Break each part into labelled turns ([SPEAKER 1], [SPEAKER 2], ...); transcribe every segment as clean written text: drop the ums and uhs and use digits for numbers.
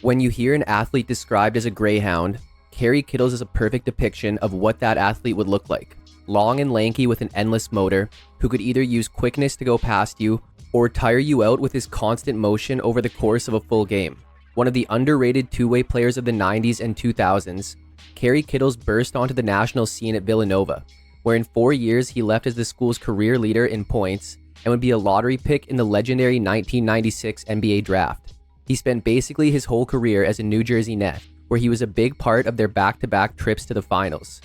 [SPEAKER 1] When you hear an athlete described as a greyhound, Kerry Kittles is a perfect depiction of what that athlete would look like. Long and lanky with an endless motor, who could either use quickness to go past you or tire you out with his constant motion over the course of a full game. One of the underrated two-way players of the 90s and 2000s, Kerry Kittles burst onto the national scene at Villanova, where in 4 years he left as the school's career leader in points and would be a lottery pick in the legendary 1996 NBA draft. He spent basically his whole career as a New Jersey Net, where he was a big part of their back-to-back trips to the finals.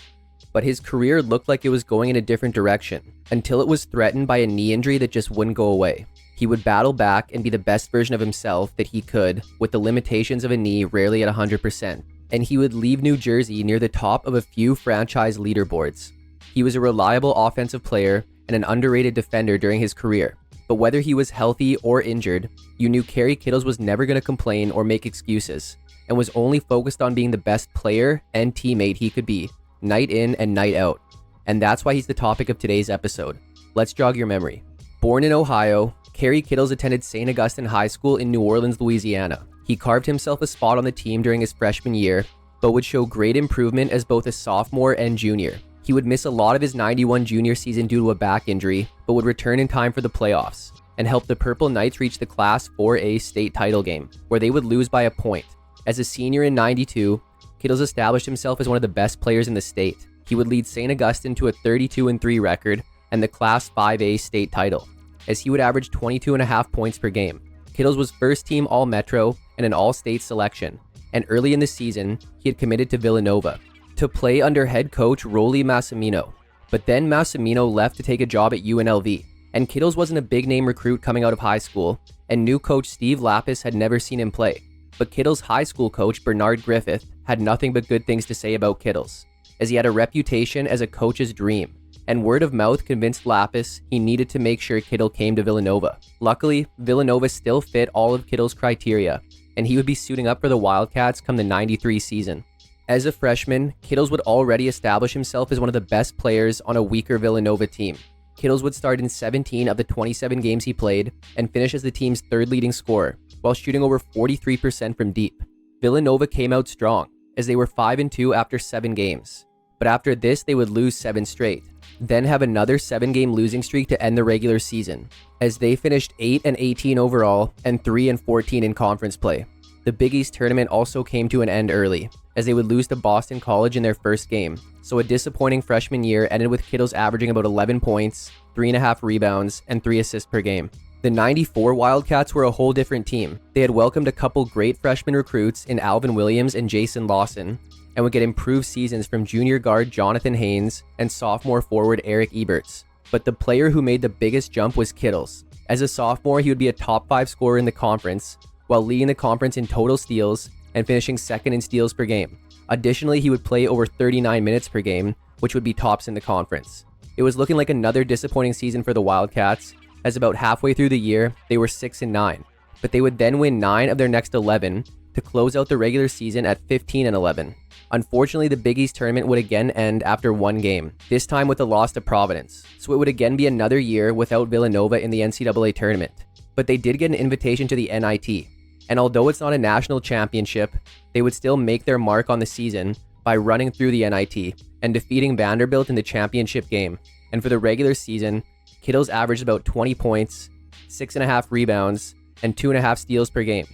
[SPEAKER 1] But his career looked like it was going in a different direction, until it was threatened by a knee injury that just wouldn't go away. He would battle back and be the best version of himself that he could, with the limitations of a knee rarely at 100%, and he would leave New Jersey near the top of a few franchise leaderboards. He was a reliable offensive player and an underrated defender during his career. But whether he was healthy or injured, you knew Kerry Kittles was never going to complain or make excuses, and was only focused on being the best player and teammate he could be, night in and night out. And that's why he's the topic of today's episode. Let's jog your memory. Born in Ohio, Kerry Kittles attended St. Augustine High School in New Orleans, Louisiana. He carved himself a spot on the team during his freshman year, but would show great improvement as both a sophomore and junior. He would miss a lot of his 91 junior season due to a back injury, but would return in time for the playoffs, and help the Purple Knights reach the Class 4A state title game, where they would lose by a point. As a senior in 92, Kittles established himself as one of the best players in the state. He would lead St. Augustine to a 32-3 record and the Class 5A state title, as he would average 22.5 points per game. Kittles was first-team All-Metro and an All-State selection, and early in the season, he had committed to Villanova to play under head coach Rolly Massimino. But then Massimino left to take a job at UNLV, and Kittles wasn't a big-name recruit coming out of high school, and new coach Steve Lapis had never seen him play. But Kittles' high school coach Bernard Griffith had nothing but good things to say about Kittles, as he had a reputation as a coach's dream, and word of mouth convinced Lapis he needed to make sure Kittle came to Villanova. Luckily, Villanova still fit all of Kittles' criteria, and he would be suiting up for the Wildcats come the 93 season. As a freshman, Kittles would already establish himself as one of the best players on a weaker Villanova team. Kittles would start in 17 of the 27 games he played and finish as the team's third leading scorer, while shooting over 43% from deep. Villanova came out strong, as they were 5-2 after 7 games. But after this, they would lose 7 straight, then have another 7-game losing streak to end the regular season, as they finished 8-18 overall and 3-14 in conference play. The Big East tournament also came to an end early, as they would lose to Boston College in their first game, so a disappointing freshman year ended with Kittles averaging about 11 points, 3.5 rebounds, and 3 assists per game. The 94 Wildcats were a whole different team. They had welcomed a couple great freshman recruits in Alvin Williams and Jason Lawson, and would get improved seasons from junior guard Jonathan Haynes and sophomore forward Eric Eberts. But the player who made the biggest jump was Kittles. As a sophomore, he would be a top 5 scorer in the conference, while leading the conference in total steals and finishing second in steals per game. Additionally, he would play over 39 minutes per game, which would be tops in the conference. It was looking like another disappointing season for the Wildcats, as about halfway through the year, they were 6-9, but they would then win 9 of their next 11 to close out the regular season at 15-11. Unfortunately, the Big East tournament would again end after 1 game, this time with a loss to Providence, so it would again be another year without Villanova in the NCAA tournament. But they did get an invitation to the NIT, and although it's not a national championship, they would still make their mark on the season by running through the NIT and defeating Vanderbilt in the championship game. And for the regular season, Kittles averaged about 20 points, 6.5 rebounds, and 2.5 steals per game,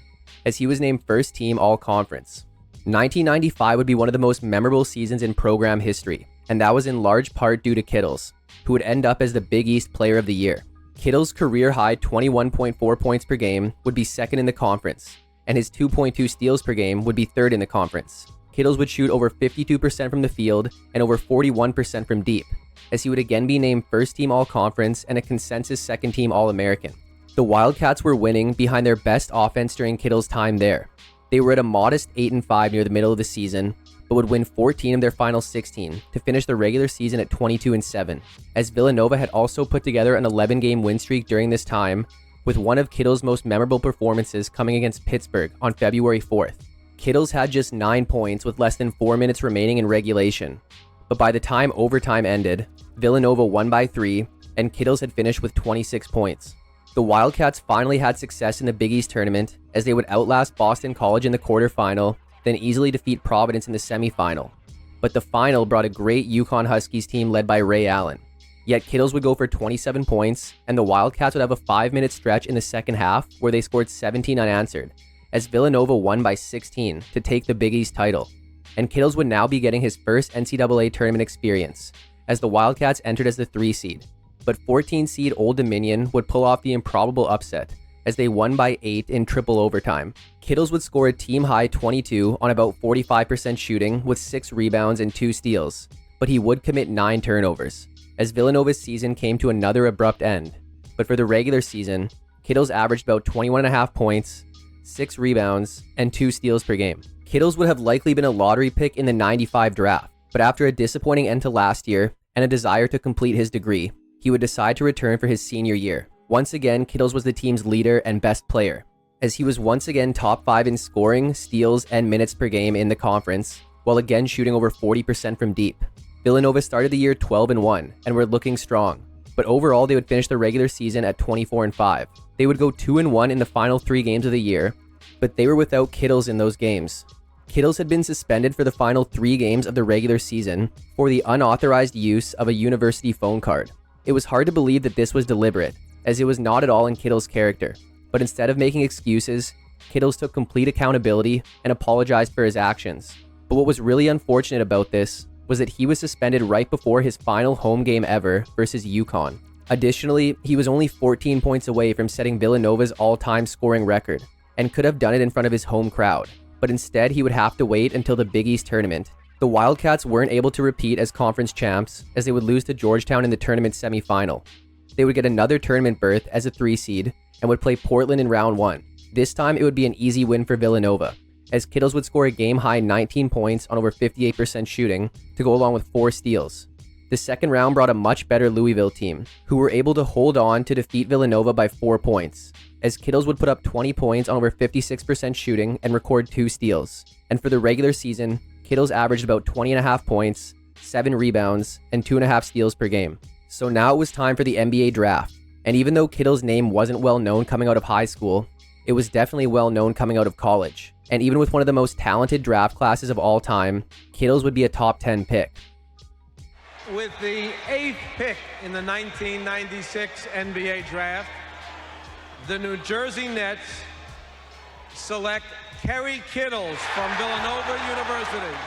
[SPEAKER 1] as he was named first team all-conference. 1995 would be one of the most memorable seasons in program history, and that was in large part due to Kittles, who would end up as the Big East Player of the Year. Kittles' career-high 21.4 points per game would be second in the conference, and his 2.2 steals per game would be third in the conference. Kittles would shoot over 52% from the field and over 41% from deep, as he would again be named first-team All-Conference and a consensus second-team All-American. The Wildcats were winning behind their best offense during Kittles' time there. They were at a modest 8-5 near the middle of the season, but would win 14 of their final 16 to finish the regular season at 22-7, as Villanova had also put together an 11-game win streak during this time, with one of Kittles' most memorable performances coming against Pittsburgh on February 4th. Kittles had just 9 points with less than 4 minutes remaining in regulation, but by the time overtime ended, Villanova won by 3, and Kittles had finished with 26 points. The Wildcats finally had success in the Big East tournament as they would outlast Boston College in the quarterfinal, then easily defeat Providence in the semifinal. But the final brought a great UConn Huskies team led by Ray Allen. Yet Kittles would go for 27 points, and the Wildcats would have a 5-minute stretch in the second half where they scored 17 unanswered, as Villanova won by 16 to take the Big East title. And Kittles would now be getting his first NCAA tournament experience, as the Wildcats entered as the 3 seed. But 14 seed Old Dominion would pull off the improbable upset, as they won by 8 in triple overtime. Kittles would score a team-high 22 on about 45% shooting with 6 rebounds and 2 steals, but he would commit 9 turnovers, as Villanova's season came to another abrupt end. But for the regular season, Kittles averaged about 21.5 points, 6 rebounds, and 2 steals per game. Kittles would have likely been a lottery pick in the 95 draft, but after a disappointing end to last year and a desire to complete his degree, he would decide to return for his senior year. Once again, Kittles was the team's leader and best player, as he was once again top 5 in scoring, steals, and minutes per game in the conference, while again shooting over 40% from deep. Villanova started the year 12-1 and were looking strong, but overall they would finish the regular season at 24-5. They would go 2-1 in the final 3 games of the year, but they were without Kittles in those games. Kittles had been suspended for the final 3 games of the regular season for the unauthorized use of a university phone card. It was hard to believe that this was deliberate, as it was not at all in Kittles' character. But instead of making excuses, Kittles took complete accountability and apologized for his actions. But what was really unfortunate about this was that he was suspended right before his final home game ever versus UConn. Additionally, he was only 14 points away from setting Villanova's all-time scoring record, and could have done it in front of his home crowd. But instead, he would have to wait until the Big East tournament. The Wildcats weren't able to repeat as conference champs, as they would lose to Georgetown in the tournament semifinal. They would get another tournament berth as a 3 seed and would play Portland in round 1. This time it would be an easy win for Villanova, as Kittles would score a game-high 19 points on over 58% shooting to go along with 4 steals. The second round brought a much better Louisville team, who were able to hold on to defeat Villanova by 4 points, as Kittles would put up 20 points on over 56% shooting and record 2 steals. And for the regular season, Kittles averaged about 20.5 points, 7 rebounds, and 2.5 steals per game. So now it was time for the NBA draft. And even though Kittles' name wasn't well known coming out of high school, it was definitely well known coming out of college. And even with one of the most talented draft classes of all time, Kittles would be a top 10 pick.
[SPEAKER 2] With the 8th pick in the 1996 NBA draft, the New Jersey Nets select Kerry Kittles from Villanova University.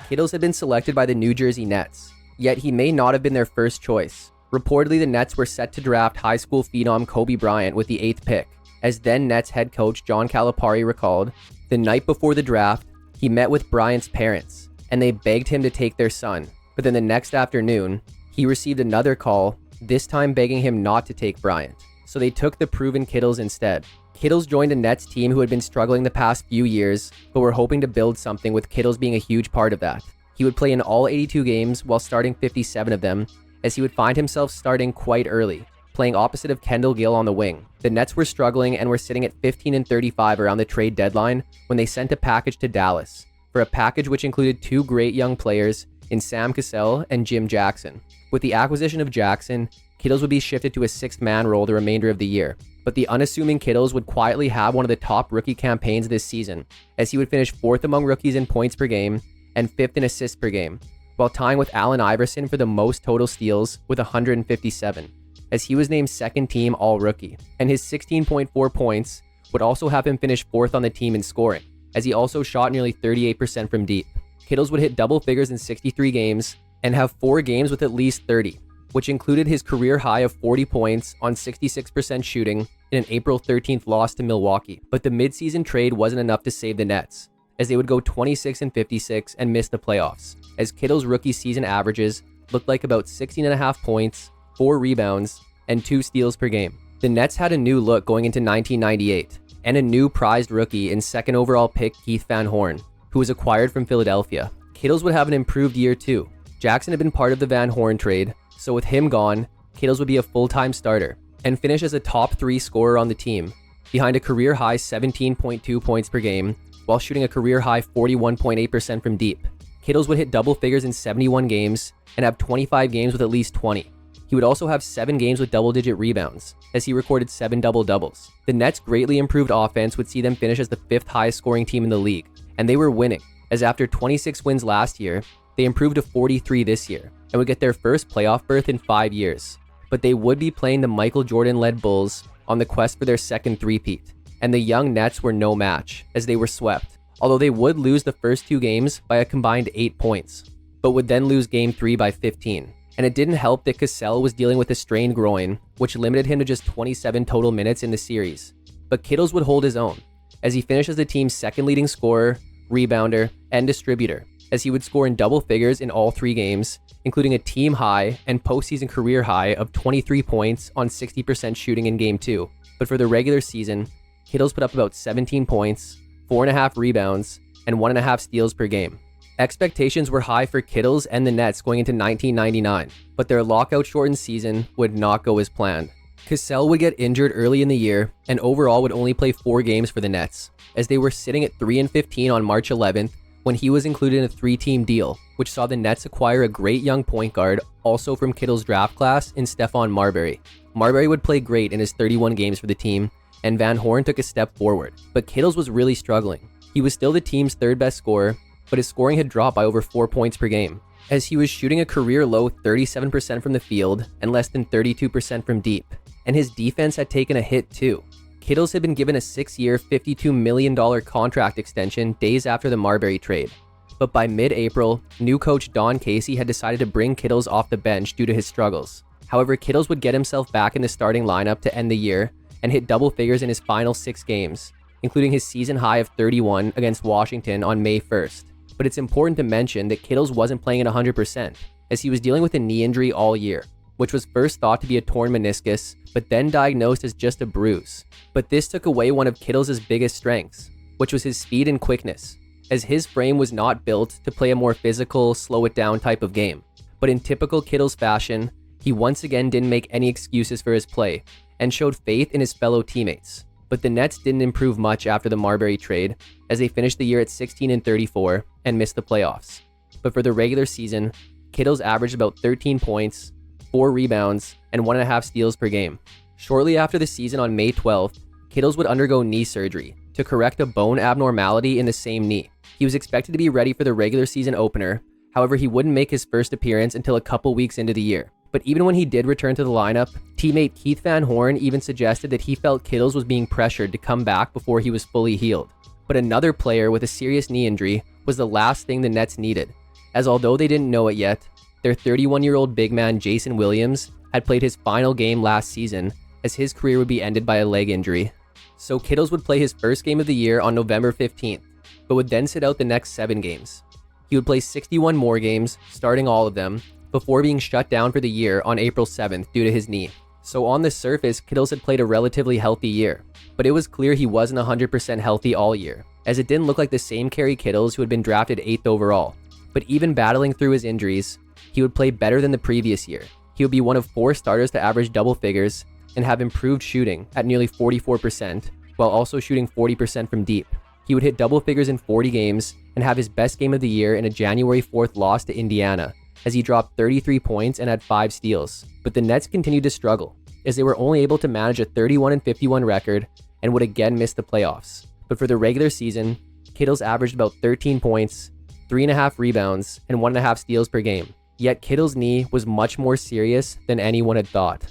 [SPEAKER 1] Kittles had been selected by the New Jersey Nets, yet he may not have been their first choice. Reportedly, the Nets were set to draft high school phenom Kobe Bryant with the 8th pick. As then Nets head coach John Calipari recalled, the night before the draft, he met with Bryant's parents, and they begged him to take their son. But then the next afternoon, he received another call, this time begging him not to take Bryant. So they took the proven Kittles instead. Kittles joined a Nets team who had been struggling the past few years, but were hoping to build something, with Kittles being a huge part of that. He would play in all 82 games while starting 57 of them, as he would find himself starting quite early, playing opposite of Kendall Gill on the wing. The Nets were struggling and were sitting at 15-35 around the trade deadline when they sent a package to Dallas, for a package which included 2 great young players in Sam Cassell and Jim Jackson. With the acquisition of Jackson, Kittles would be shifted to a 6th-man role the remainder of the year. But the unassuming Kittles would quietly have one of the top rookie campaigns this season, as he would finish 4th among rookies in points per game and 5th in assists per game, while tying with Allen Iverson for the most total steals with 157, as he was named 2nd team All-Rookie. And his 16.4 points would also have him finish 4th on the team in scoring, as he also shot nearly 38% from deep. Kittles would hit double figures in 63 games and have 4 games with at least 30, which included his career high of 40 points on 66% shooting in an April 13th loss to Milwaukee. But the midseason trade wasn't enough to save the Nets, as they would go 26-56 and miss the playoffs, as Kittles' rookie season averages looked like about 16.5 points, 4 rebounds, and 2 steals per game. The Nets had a new look going into 1998, and a new prized rookie in 2nd overall pick Keith Van Horn, who was acquired from Philadelphia. Kittles would have an improved year too. Jackson had been part of the Van Horn trade, so with him gone, Kittles would be a full-time starter and finish as a top 3 scorer on the team, behind a career-high 17.2 points per game, while shooting a career-high 41.8% from deep. Kittles would hit double figures in 71 games and have 25 games with at least 20. He would also have 7 games with double-digit rebounds, as he recorded 7 double-doubles. The Nets' greatly improved offense would see them finish as the 5th highest scoring team in the league, and they were winning, as after 26 wins last year, they improved to 43 this year, and would get their first playoff berth in 5 years. But they would be playing the Michael Jordan-led Bulls on the quest for their second three-peat, and the young Nets were no match, as they were swept, although they would lose the first 2 games by a combined 8 points, but would then lose Game 3 by 15. And it didn't help that Cassell was dealing with a strained groin, which limited him to just 27 total minutes in the series. But Kittles would hold his own, as he finished as the team's second leading scorer, rebounder, and distributor, as he would score in double figures in all 3 games, including a team high and postseason career high of 23 points on 60% shooting in Game 2. But for the regular season, Kittles put up about 17 points, 4.5 rebounds, and 1.5 steals per game. Expectations were high for Kittles and the Nets going into 1999, but their lockout-shortened season would not go as planned. Cassell would get injured early in the year and overall would only play 4 games for the Nets, as they were sitting at 3-15 on March 11th when he was included in a 3-team deal, which saw the Nets acquire a great young point guard, also from Kittles' draft class, in Stephon Marbury. Marbury would play great in his 31 games for the team, and Van Horn took a step forward, but Kittles was really struggling. He was still the team's 3rd best scorer, but his scoring had dropped by over 4 points per game, as he was shooting a career-low 37% from the field and less than 32% from deep, and his defense had taken a hit too. Kittles had been given a 6-year, $52 million contract extension days after the Marbury trade, but by mid-April, new coach Don Casey had decided to bring Kittles off the bench due to his struggles. However, Kittles would get himself back in the starting lineup to end the year and hit double figures in his final 6 games, including his season high of 31 against Washington on May 1st. But it's important to mention that Kittles wasn't playing at 100%, as he was dealing with a knee injury all year, which was first thought to be a torn meniscus, but then diagnosed as just a bruise. But this took away one of Kittles' biggest strengths, which was his speed and quickness, as his frame was not built to play a more physical, slow-it-down type of game. But in typical Kittles fashion, he once again didn't make any excuses for his play, and showed faith in his fellow teammates. But the Nets didn't improve much after the Marbury trade, as they finished the year at 16-34 and missed the playoffs. But for the regular season, Kittles averaged about 13 points, 4 rebounds, and 1.5 steals per game. Shortly after the season on May 12th, Kittles would undergo knee surgery to correct a bone abnormality in the same knee. He was expected to be ready for the regular season opener, however he wouldn't make his first appearance until a couple weeks into the year. But even when he did return to the lineup, teammate Keith Van Horn even suggested that he felt Kittles was being pressured to come back before he was fully healed. But another player with a serious knee injury was the last thing the Nets needed, as although they didn't know it yet, their 31-year-old big man Jason Williams had played his final game last season, as his career would be ended by a leg injury. So Kittles would play his first game of the year on November 15th, but would then sit out the next 7 games. He would play 61 more games, starting all of them, before being shut down for the year on April 7th due to his knee. So on the surface, Kittles had played a relatively healthy year, but it was clear he wasn't 100% healthy all year, as it didn't look like the same Kerry Kittles who had been drafted 8th overall. But even battling through his injuries, he would play better than the previous year. He would be one of 4 starters to average double figures and have improved shooting at nearly 44%, while also shooting 40% from deep. He would hit double figures in 40 games and have his best game of the year in a January 4th loss to Indiana, as he dropped 33 points and had 5 steals. But the Nets continued to struggle, as they were only able to manage a 31-51 record and would again miss the playoffs. But for the regular season, Kittles averaged about 13 points, 3.5 rebounds, and 1.5 steals per game. Yet Kittles' knee was much more serious than anyone had thought.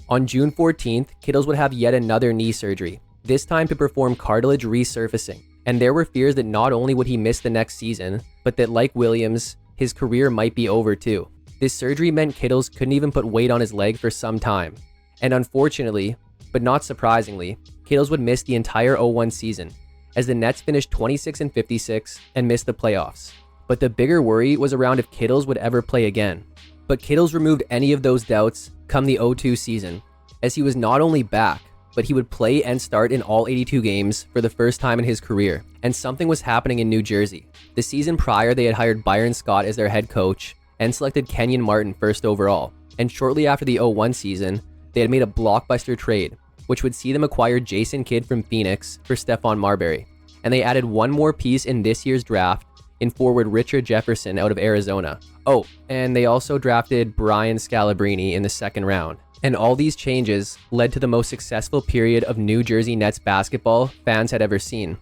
[SPEAKER 1] On June 14th, Kittles would have yet another knee surgery, this time to perform cartilage resurfacing. And there were fears that not only would he miss the next season, but that like Williams, his career might be over too. This surgery meant Kittles couldn't even put weight on his leg for some time. And unfortunately, but not surprisingly, Kittles would miss the entire 01 season, as the Nets finished 26-56 and missed the playoffs. But the bigger worry was around if Kittles would ever play again. But Kittles removed any of those doubts come the 02 season, as he was not only back, but he would play and start in all 82 games for the first time in his career. And something was happening in New Jersey. The season prior, they had hired Byron Scott as their head coach and selected Kenyon Martin first overall. And shortly after the 01 season, they had made a blockbuster trade, which would see them acquire Jason Kidd from Phoenix for Stephon Marbury. And they added one more piece in this year's draft in forward Richard Jefferson out of Arizona. Oh, and they also drafted Brian Scalabrine in the second round. And all these changes led to the most successful period of New Jersey Nets basketball fans had ever seen.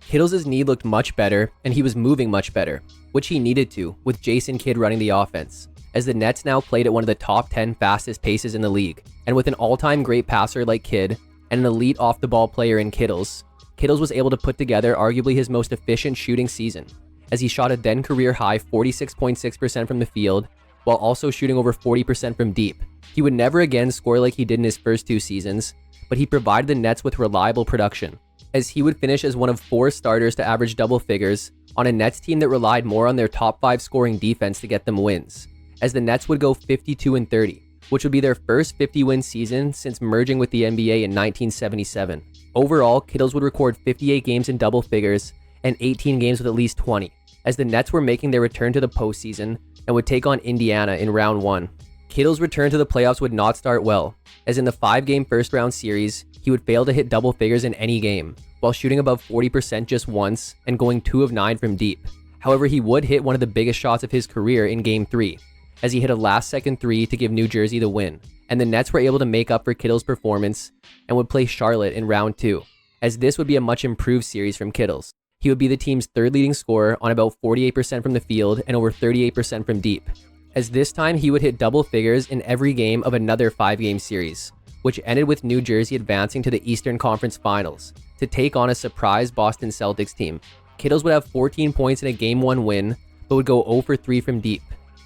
[SPEAKER 1] Kittles' knee looked much better, and he was moving much better, which he needed to, with Jason Kidd running the offense, as the Nets now played at one of the top 10 fastest paces in the league. And with an all-time great passer like Kidd, and an elite off-the-ball player in Kittles was able to put together arguably his most efficient shooting season, as he shot a then career-high 46.6% from the field, while also shooting over 40% from deep. He would never again score like he did in his first 2 seasons, but he provided the Nets with reliable production, as he would finish as one of 4 starters to average double figures on a Nets team that relied more on their top 5 scoring defense to get them wins, as the Nets would go 52-30, which would be their first 50-win season since merging with the NBA in 1977. Overall, Kittles would record 58 games in double figures and 18 games with at least 20, as the Nets were making their return to the postseason and would take on Indiana in round 1. Kittles' return to the playoffs would not start well, as in the 5-game first-round series, he would fail to hit double figures in any game, while shooting above 40% just once and going 2 of 9 from deep. However, he would hit one of the biggest shots of his career in Game 3, as he hit a last-second 3 to give New Jersey the win, and the Nets were able to make up for Kittles' performance and would play Charlotte in round 2, as this would be a much improved series from Kittles. He would be the team's 3rd leading scorer on about 48% from the field and over 38% from deep, as this time he would hit double figures in every game of another 5-game series, which ended with New Jersey advancing to the Eastern Conference Finals to take on a surprise Boston Celtics team. Kittles would have 14 points in a Game 1 win, but would go 0 for 3 from deep.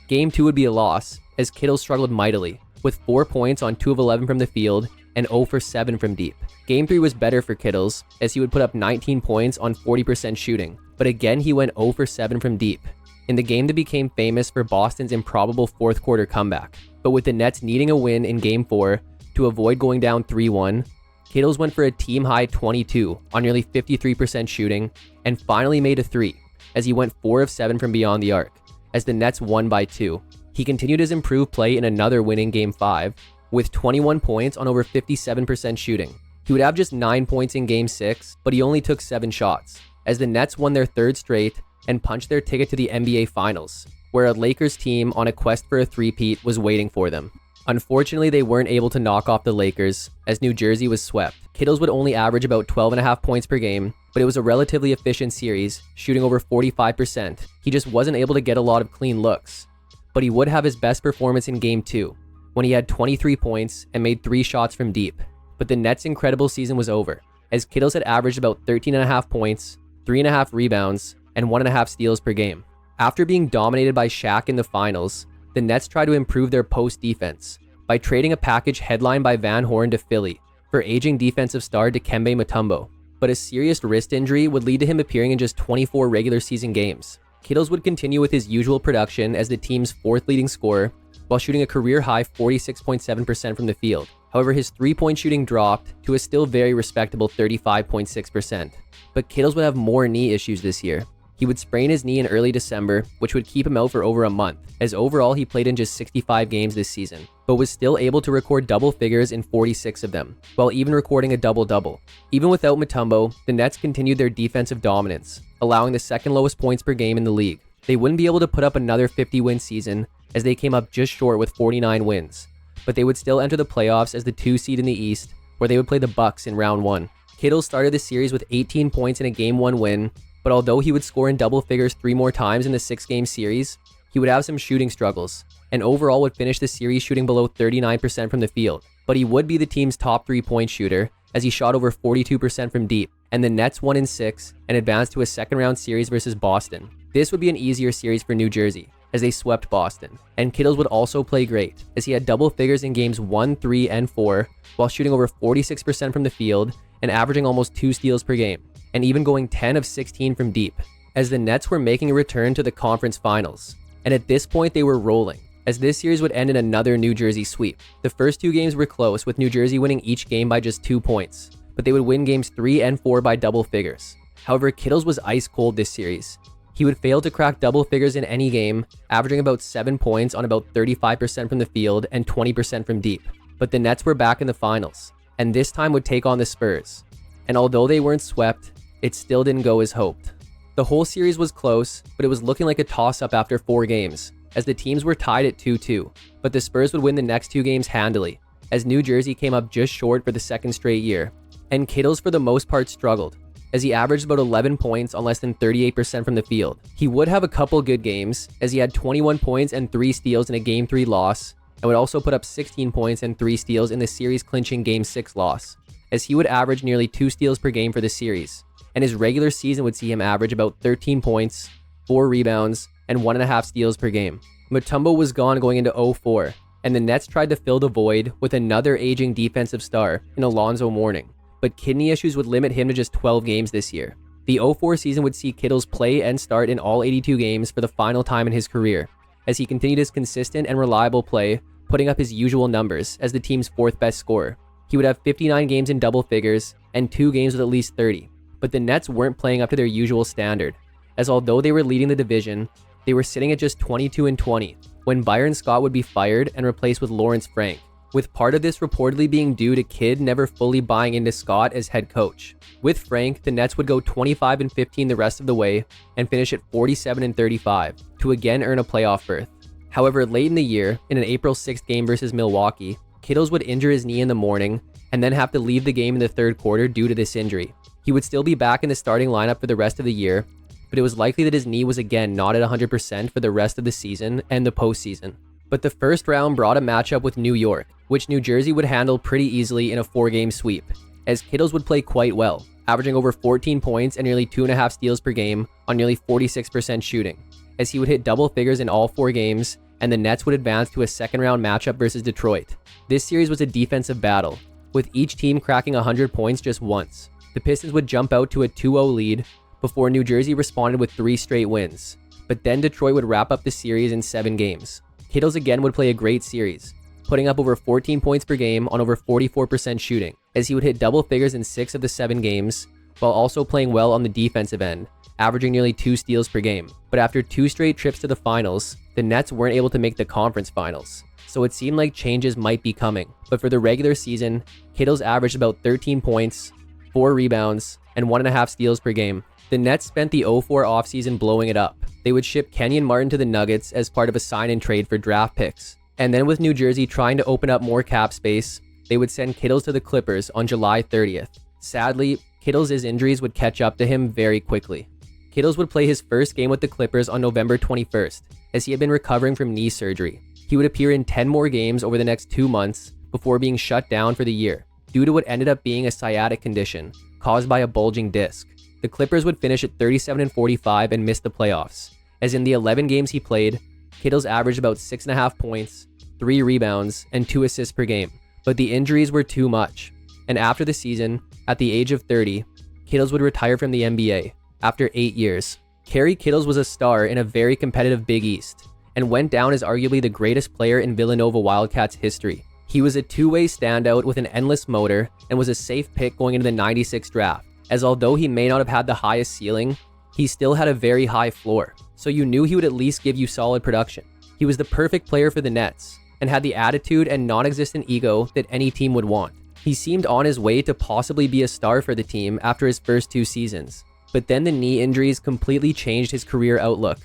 [SPEAKER 1] Game 2 would be a loss, as Kittles struggled mightily, with 4 points on 2 of 11 from the field and 0 for 7 from deep. Game 3 was better for Kittles, as he would put up 19 points on 40% shooting, but again he went 0 for 7 from deep, in the game that became famous for Boston's improbable 4th quarter comeback. But with the Nets needing a win in Game 4 to avoid going down 3-1, Kittles went for a team-high 22 on nearly 53% shooting and finally made a 3, as he went 4 of 7 from beyond the arc, as the Nets won by 2. He continued his improved play in another winning Game 5, with 21 points on over 57% shooting. He would have just 9 points in Game 6, but he only took 7 shots, as the Nets won their 3rd straight and punched their ticket to the NBA Finals, where a Lakers team on a quest for a three-peat was waiting for them. Unfortunately, they weren't able to knock off the Lakers, as New Jersey was swept. Kittles would only average about 12.5 points per game, but it was a relatively efficient series, shooting over 45%. He just wasn't able to get a lot of clean looks. But he would have his best performance in Game 2, when he had 23 points and made 3 shots from deep. But the Nets' incredible season was over, as Kittles had averaged about 13.5 points, 3.5 rebounds, and 1.5 steals per game. After being dominated by Shaq in the finals, the Nets tried to improve their post defense by trading a package headlined by Van Horn to Philly for aging defensive star Dikembe Mutombo. But a serious wrist injury would lead to him appearing in just 24 regular season games. Kittles would continue with his usual production as the team's 4th leading scorer, while shooting a career-high 46.7% from the field. However, his 3-point shooting dropped to a still very respectable 35.6%. But Kittles would have more knee issues this year. He would sprain his knee in early December, which would keep him out for over a month, as overall he played in just 65 games this season, but was still able to record double figures in 46 of them, while even recording a double-double. Even without Mutombo, the Nets continued their defensive dominance, allowing the 2nd lowest points per game in the league. They wouldn't be able to put up another 50-win season, as they came up just short with 49 wins, but they would still enter the playoffs as the 2 seed in the East, where they would play the Bucks in round 1. Kittles started the series with 18 points in a Game 1 win, but although he would score in double figures 3 more times in the 6-game series, he would have some shooting struggles, and overall would finish the series shooting below 39% from the field. But he would be the team's top 3-point shooter, as he shot over 42% from deep, and the Nets won in 6 and advanced to a 2nd-round series versus Boston. This would be an easier series for New Jersey, as they swept Boston, and Kittles would also play great, as he had double figures in games 1, 3, and 4, while shooting over 46% from the field and averaging almost 2 steals per game, and even going 10 of 16 from deep, as the Nets were making a return to the conference finals. And at this point they were rolling, as this series would end in another New Jersey sweep. The first 2 games were close, with New Jersey winning each game by just 2 points, but they would win games 3 and 4 by double figures. However, Kittles was ice cold this series. He would fail to crack double figures in any game, averaging about 7 points on about 35% from the field and 20% from deep. But the Nets were back in the finals, and this time would take on the Spurs. And although they weren't swept, it still didn't go as hoped. The whole series was close, but it was looking like a toss-up after 4 games, as the teams were tied at 2-2, but the Spurs would win the next 2 games handily, as New Jersey came up just short for the second straight year, and Kittles for the most part struggled, as he averaged about 11 points on less than 38% from the field. He would have a couple good games, as he had 21 points and 3 steals in a Game 3 loss, and would also put up 16 points and 3 steals in the series-clinching Game 6 loss, as he would average nearly 2 steals per game for the series, and his regular season would see him average about 13 points, 4 rebounds, and 1.5 steals per game. Mutombo was gone going into 0-4, and the Nets tried to fill the void with another aging defensive star in Alonzo Mourning, but kidney issues would limit him to just 12 games this year. The 0-4 season would see Kittles play and start in all 82 games for the final time in his career, as he continued his consistent and reliable play, putting up his usual numbers as the team's 4th best scorer. He would have 59 games in double figures and 2 games with at least 30, but the Nets weren't playing up to their usual standard, as although they were leading the division, they were sitting at just 22-20 when Byron Scott would be fired and replaced with Lawrence Frank, with part of this reportedly being due to Kidd never fully buying into Scott as head coach. With Frank, the Nets would go 25-15 the rest of the way and finish at 47-35 to again earn a playoff berth. However, late in the year, in an April 6th game versus Milwaukee, Kittles would injure his knee in the morning and then have to leave the game in the third quarter due to this injury. He would still be back in the starting lineup for the rest of the year, but it was likely that his knee was again not at 100% for the rest of the season and the postseason. But the first round brought a matchup with New York, which New Jersey would handle pretty easily in a 4-game sweep, as Kittles would play quite well, averaging over 14 points and nearly 2.5 steals per game on nearly 46% shooting, as he would hit double figures in all 4 games, and the Nets would advance to a second-round matchup versus Detroit. This series was a defensive battle, with each team cracking 100 points just once. The Pistons would jump out to a 2-0 lead before New Jersey responded with 3 straight wins, but then Detroit would wrap up the series in 7 games. Kittles again would play a great series, putting up over 14 points per game on over 44% shooting, as he would hit double figures in 6 of the 7 games, while also playing well on the defensive end, averaging nearly 2 steals per game. But after 2 straight trips to the finals, the Nets weren't able to make the conference finals, so it seemed like changes might be coming. But for the regular season, Kittles averaged about 13 points, 4 rebounds, and 1.5 steals per game. The Nets spent the 0-4 offseason blowing it up. They would ship Kenyon Martin to the Nuggets as part of a sign-and-trade for draft picks. And then with New Jersey trying to open up more cap space, they would send Kittles to the Clippers on July 30th. Sadly, Kittles' injuries would catch up to him very quickly. Kittles would play his first game with the Clippers on November 21st, as he had been recovering from knee surgery. He would appear in 10 more games over the next 2 months before being shut down for the year, due to what ended up being a sciatic condition caused by a bulging disc. The Clippers would finish at 37-45 and miss the playoffs, as in the 11 games he played, Kittles averaged about 6.5 points, 3 rebounds, and 2 assists per game. But the injuries were too much, and after the season, at the age of 30, Kittles would retire from the NBA after 8 years. Kerry Kittles was a star in a very competitive Big East, and went down as arguably the greatest player in Villanova Wildcats history. He was a two-way standout with an endless motor and was a safe pick going into the '96 draft, as although he may not have had the highest ceiling, he still had a very high floor, so you knew he would at least give you solid production. He was the perfect player for the Nets, and had the attitude and non-existent ego that any team would want. He seemed on his way to possibly be a star for the team after his first 2 seasons, but then the knee injuries completely changed his career outlook.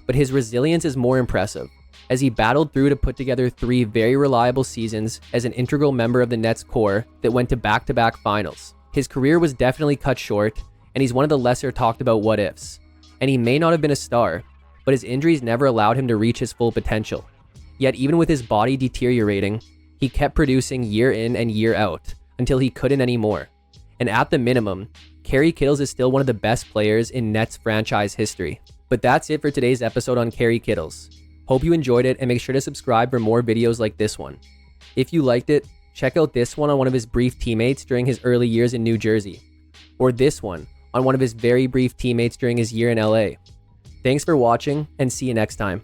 [SPEAKER 1] But his resilience is more impressive, as he battled through to put together 3 very reliable seasons as an integral member of the Nets core that went to back-to-back finals. His career was definitely cut short, and he's one of the lesser talked about what-ifs. And he may not have been a star, but his injuries never allowed him to reach his full potential. Yet even with his body deteriorating, he kept producing year in and year out until he couldn't anymore. And at the minimum, Kerry Kittles is still one of the best players in Nets franchise history. But that's it for today's episode on Kerry Kittles. Hope you enjoyed it, and make sure to subscribe for more videos like this one. If you liked it, check out this one on one of his brief teammates during his early years in New Jersey, or this one on one of his very brief teammates during his year in LA. Thanks for watching, and see you next time.